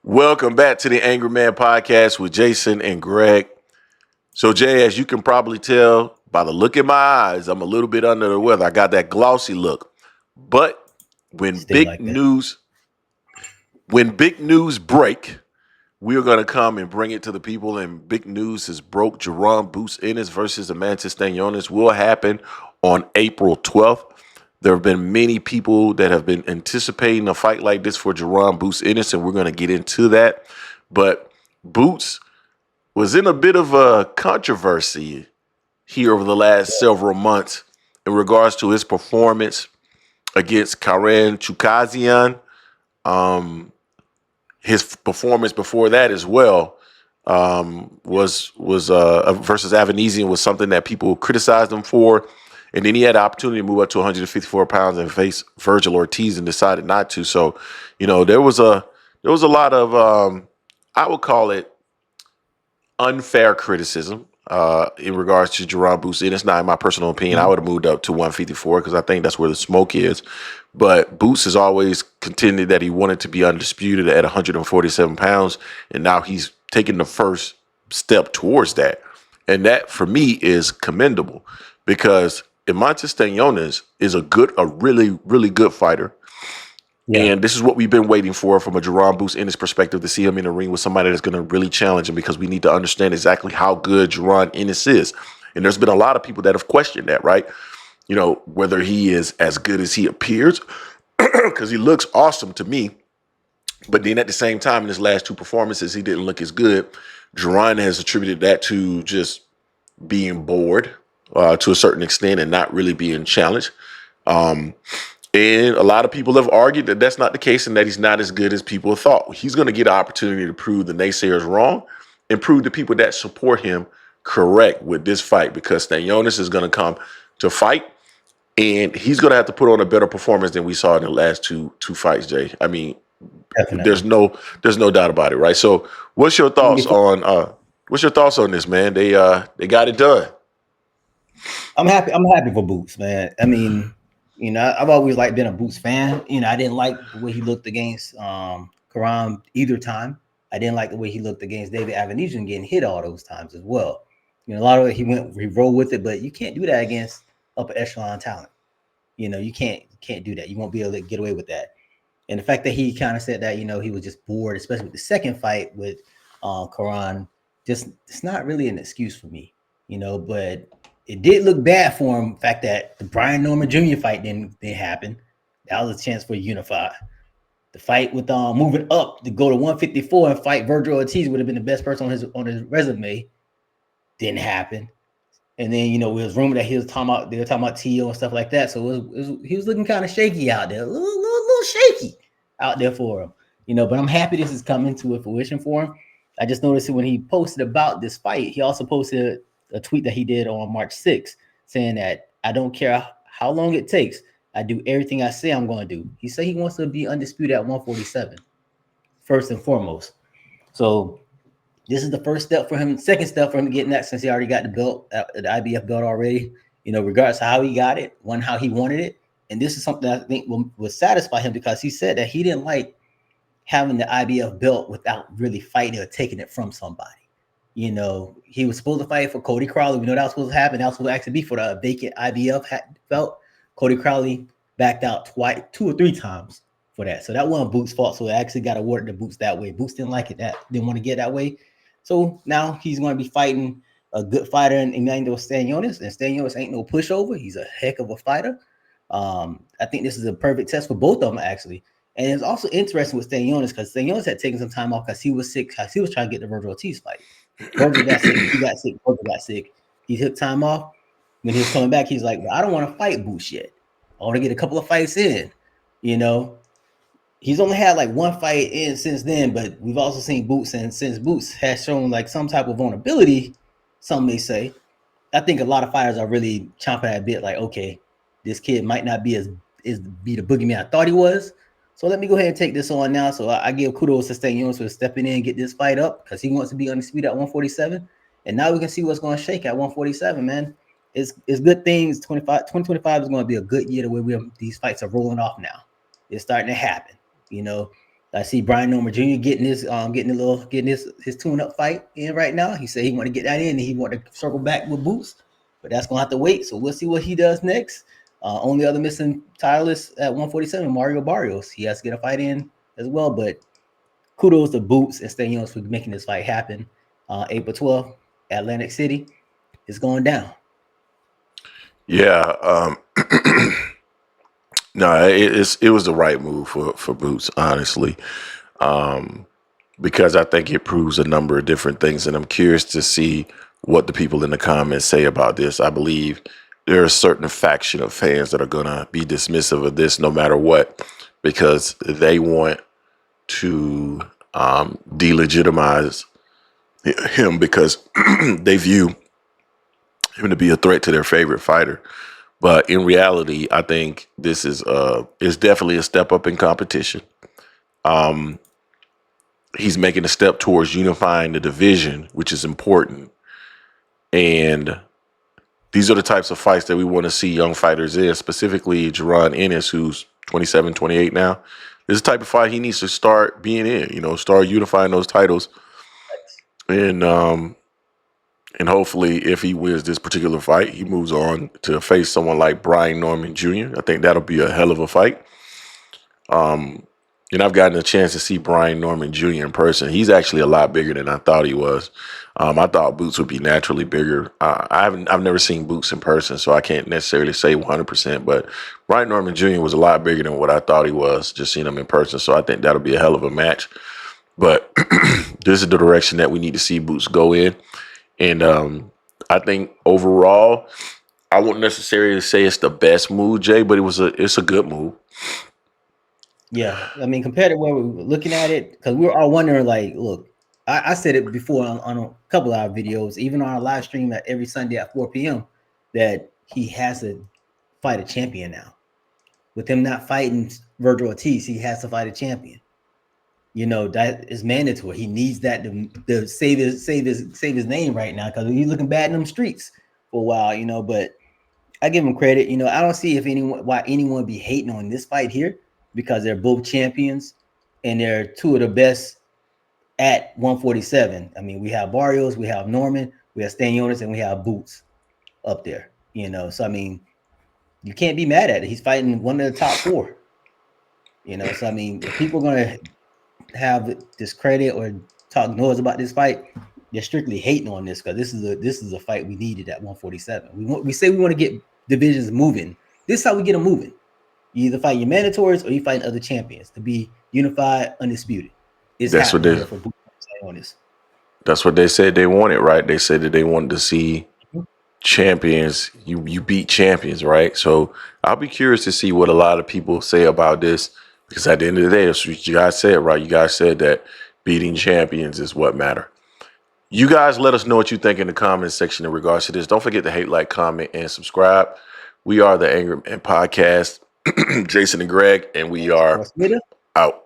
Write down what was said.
Welcome back to the Angry Man Podcast with Jason and Greg. So, Jay, as you can probably tell by the look in my eyes, I'm a little bit under the weather. I got that glossy look. But when Stay big like that. news, when big news break, we are going to come and bring it to the people. And big news is broke. Jaron Ennis versus Emantis Stanionis will happen on April 12th. There have been many people that have been anticipating a fight like this for Jaron Ennis, and we're going to get into that. But Boots was in a bit of a controversy here over the last several months in regards to his performance against Karen Chukazian. Um, his performance before that as well was versus Avanesian was something that people criticized him for, and then he had the opportunity to move up to 154 pounds and face Virgil Ortiz and decided not to. So, there was a lot of I would call it unfair criticism in regards to Jaron Boots. And it's not in my personal opinion. I Mhm. would have moved up to 154 because I think that's where the smoke is. But Boots has always contended that he wanted to be undisputed at 147 pounds. And now he's taking the first step towards that. And that, for me, is commendable because Emantis Stanionis is a really, really good fighter. Yeah, And this is what we've been waiting for from a Jaron Boots in his perspective to see him in the ring with somebody that's going to really challenge him because we need to understand exactly how good Jaron Ennis is. And there's been a lot of people that have questioned that, right? Whether he is as good as he appears, because he looks awesome to me. But then at the same time, in his last two performances, he didn't look as good. Jaron has attributed that to just being bored to a certain extent and not really being challenged. Um, and a lot of people have argued that that's not the case and that he's not as good as people thought. He's going to get an opportunity to prove the naysayers wrong and prove the people that support him correct with this fight because Stanionis is going to come to fight and he's going to have to put on a better performance than we saw in the last two fights, Jay. I mean, there's definitely. no there's no doubt about it, right? So, Before, what's your thoughts on this, man? They got it done. I'm happy. I'm happy for Boots, man. I mean, I've always like been a Boots fan. I didn't like the way he looked against Karam either time. I didn't like the way he looked against David Avanesian getting hit all those times as well. A lot of it he rolled with it, but you can't do that against upper echelon talent. You can't do that. You won't be able to get away with that. And the fact that he kind of said that, he was just bored, especially with the second fight with Karan, just it's not really an excuse for me, but it did look bad for him. The fact that the Brian Norman Jr. fight didn't happen. That was a chance for Unify. The fight with moving up to go to 154 and fight Virgil Ortiz would have been the best person on his resume. Didn't happen. And then it was rumored that they were talking about Tio and stuff like that. So he was looking kind of shaky out there, a little shaky out there for him. But I'm happy this is coming to a fruition for him. I just noticed when he posted about this fight, he also posted a tweet that he did on March 6th saying that I don't care how long it takes. I do everything I say I'm going to do. He said he wants to be undisputed at 147, first and foremost. So this is the first step for him. Second step for him getting that since he already got the belt, the IBF belt already. Regardless of how he got it, one how he wanted it, and this is something I think will satisfy him because he said that he didn't like having the IBF belt without really fighting or taking it from somebody. He was supposed to fight for Cody Crowley. We know that was supposed to happen. That was supposed to actually be for the vacant IBF belt. Cody Crowley backed out twice, 2 or 3 times for that. So that wasn't Boots' fault. So it actually got awarded to Boots that way. Boots didn't like it, didn't want to get that way. So now he's going to be fighting a good fighter in Emantis Stanionis, and Stanionis ain't no pushover. He's a heck of a fighter. I think this is a perfect test for both of them, actually. And it's also interesting with Stanionis because Stanionis had taken some time off because he was sick, because he was trying to get the Virgil Ortiz fight. Virgil got sick. He got sick. Virgil got sick. He took time off. When he was coming back, he's like, well, I don't want to fight Boots yet. I want to get a couple of fights in. You know, he's only had like one fight in since then, but we've also seen Boots, and since Boots has shown like some type of vulnerability, some may say, I think a lot of fighters are really chomping at a bit. Like, okay, this kid might not be be the boogeyman I thought he was. So let me go ahead and take this on now. So I give kudos to Stanionis for stepping in and get this fight up because he wants to be undisputed at 147. And now we can see what's going to shake at 147, man. It's good things. 2025 is going to be a good year the way these fights are rolling off now. It's starting to happen. You know, I see Brian Norman Jr. getting his tune up fight in right now. He said he want to get that in and he want to circle back with Boots, but that's gonna have to wait. So we'll see what he does next. Only other missing tireless at 147, Mario Barrios. He has to get a fight in as well. But kudos to Boots and Stanionis for making this fight happen. April 12th, Atlantic City is going down. Yeah. No, it was the right move for Boots, honestly, because I think it proves a number of different things, and I'm curious to see what the people in the comments say about this. I believe there are a certain faction of fans that are gonna be dismissive of this, no matter what, because they want to delegitimize him because they view him to be a threat to their favorite fighter. But in reality, I think this is definitely a step up in competition. Um, he's making a step towards unifying the division, which is important. And these are the types of fights that we want to see young fighters in, specifically Jaron Ennis, who's 27, 28 now. This is the type of fight he needs to start being in, start unifying those titles. And hopefully, if he wins this particular fight, he moves on to face someone like Brian Norman Jr. I think that'll be a hell of a fight. And I've gotten a chance to see Brian Norman Jr. in person. He's actually a lot bigger than I thought he was. I thought Boots would be naturally bigger. I've never seen Boots in person, so I can't necessarily say 100%. But Brian Norman Jr. was a lot bigger than what I thought he was. Just seeing him in person, so I think that'll be a hell of a match. But this is the direction that we need to see Boots go in. And I think overall, I wouldn't necessarily say it's the best move, Jay, but it's a good move. Yeah, I mean, compared to where we were looking at it, because we were all wondering, like, look, I said it before on a couple of our videos, even on our live stream at every Sunday at 4 p.m., that he has to fight a champion now. With him not fighting Virgil Ortiz, he has to fight a champion. That is mandatory. He needs that to save his name right now, because he's looking bad in them streets for a while. But I give him credit. I don't see why anyone be hating on this fight here, because they're both champions and they're two of the best at 147. I mean, we have Barrios, we have Norman, we have Stanionis, and we have Boots up there. So I mean, you can't be mad at it. He's fighting one of the top four. So I mean, if people are gonna have discredit or talk noise about this fight, they're strictly hating on this, because this is a fight we needed at 147. We say we want to get divisions moving. This is how we get them moving. You either fight your mandatories or you fight other champions to be unified, undisputed. That's what they said they wanted, right? They said that they wanted to see champions. You beat champions, right? So I'll be curious to see what a lot of people say about this, because at the end of the day, that's what you guys said, right? You guys said that beating champions is what matter. You guys let us know what you think in the comments section in regards to this. Don't forget to hate, like, comment, and subscribe. We are the Angry Man Podcast, Jason and Greg, and we are out.